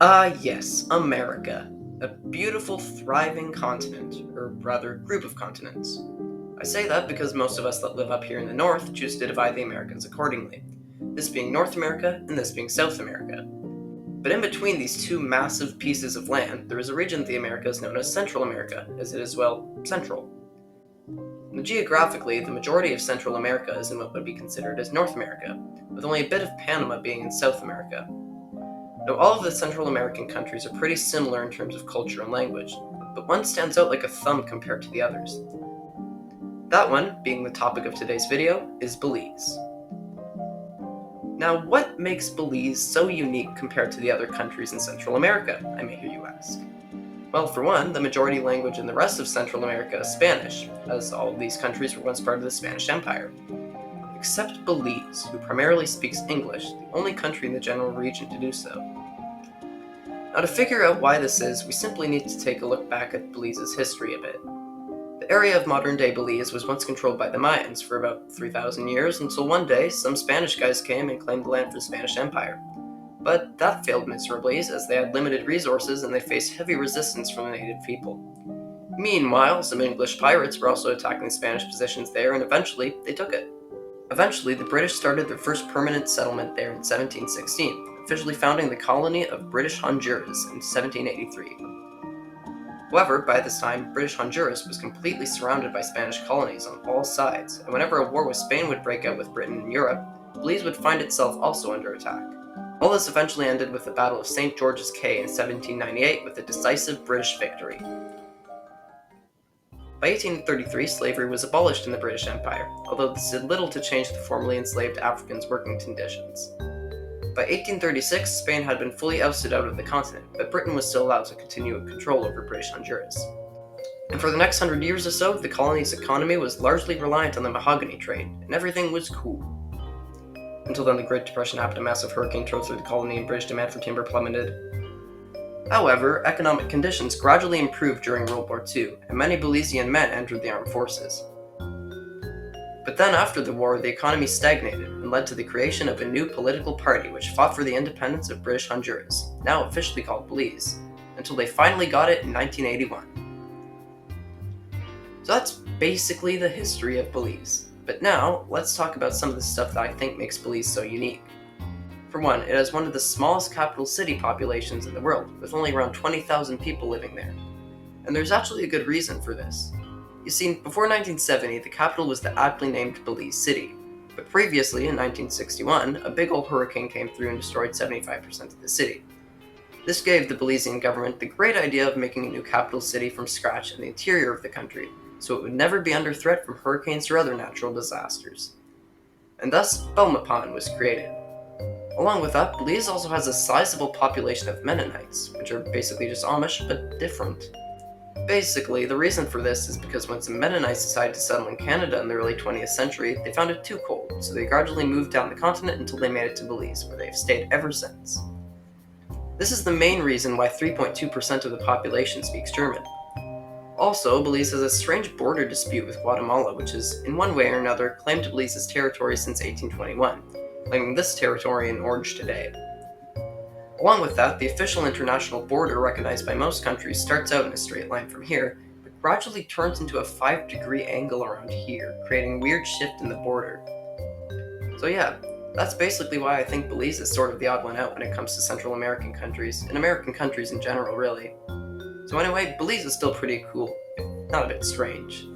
Yes, America. A beautiful, thriving continent, or rather, group of continents. I say that because most of us that live up here in the north choose to divide the Americas accordingly, this being North America and this being South America. But in between these two massive pieces of land, there is a region of the Americas known as Central America, as it is, well, central. Now, geographically, the majority of Central America is in what would be considered as North America, with only a bit of Panama being in South America. Now, all of the Central American countries are pretty similar in terms of culture and language, but one stands out like a thumb compared to the others. That one, being the topic of today's video, is Belize. Now, what makes Belize so unique compared to the other countries in Central America, I may hear you ask? Well, for one, the majority language in the rest of Central America is Spanish, as all of these countries were once part of the Spanish Empire. Except Belize, who primarily speaks English, the only country in the general region to do so. Now, to figure out why this is, we simply need to take a look back at Belize's history a bit. The area of modern-day Belize was once controlled by the Mayans for about 3,000 years, until one day some Spanish guys came and claimed the land for the Spanish Empire. But that failed miserably, as they had limited resources and they faced heavy resistance from the native people. Meanwhile, some English pirates were also attacking the Spanish positions there, and eventually they took it. Eventually, the British started their first permanent settlement there in 1716, officially founding the colony of British Honduras in 1783. However, by this time, British Honduras was completely surrounded by Spanish colonies on all sides, and whenever a war with Spain would break out with Britain in Europe, Belize would find itself also under attack. All this eventually ended with the Battle of St. George's Caye in 1798 with a decisive British victory. By 1833, slavery was abolished in the British Empire, although this did little to change the formerly enslaved Africans' working conditions. By 1836, Spain had been fully ousted out of the continent, but Britain was still allowed to continue control over British Honduras. And for the next 100 years or so, the colony's economy was largely reliant on the mahogany trade, and everything was cool. Until then, the Great Depression happened, a massive hurricane tore through the colony, and British demand for timber plummeted. However, economic conditions gradually improved during World War II, and many Belizean men entered the armed forces. But then after the war, the economy stagnated and led to the creation of a new political party which fought for the independence of British Honduras, now officially called Belize, until they finally got it in 1981. So that's basically the history of Belize. But now, let's talk about some of the stuff that I think makes Belize so unique. For one, it has one of the smallest capital city populations in the world, with only around 20,000 people living there. And there's actually a good reason for this. You see, before 1970, the capital was the aptly named Belize City, but previously, in 1961, a big old hurricane came through and destroyed 75% of the city. This gave the Belizean government the great idea of making a new capital city from scratch in the interior of the country, so it would never be under threat from hurricanes or other natural disasters. And thus, Belmopan was created. Along with that, Belize also has a sizable population of Mennonites, which are basically just Amish, but different. Basically, the reason for this is because when some Mennonites decided to settle in Canada in the early 20th century, they found it too cold, so they gradually moved down the continent until they made it to Belize, where they have stayed ever since. This is the main reason why 3.2% of the population speaks German. Also, Belize has a strange border dispute with Guatemala, which has, in one way or another, claimed Belize's territory since 1821, claiming this territory in orange today. Along with that, the official international border recognized by most countries starts out in a straight line from here, but gradually turns into a 5-degree angle around here, creating a weird shift in the border. So yeah, that's basically why I think Belize is sort of the odd one out when it comes to Central American countries, and American countries in general, really. So anyway, Belize is still pretty cool, if not a bit strange.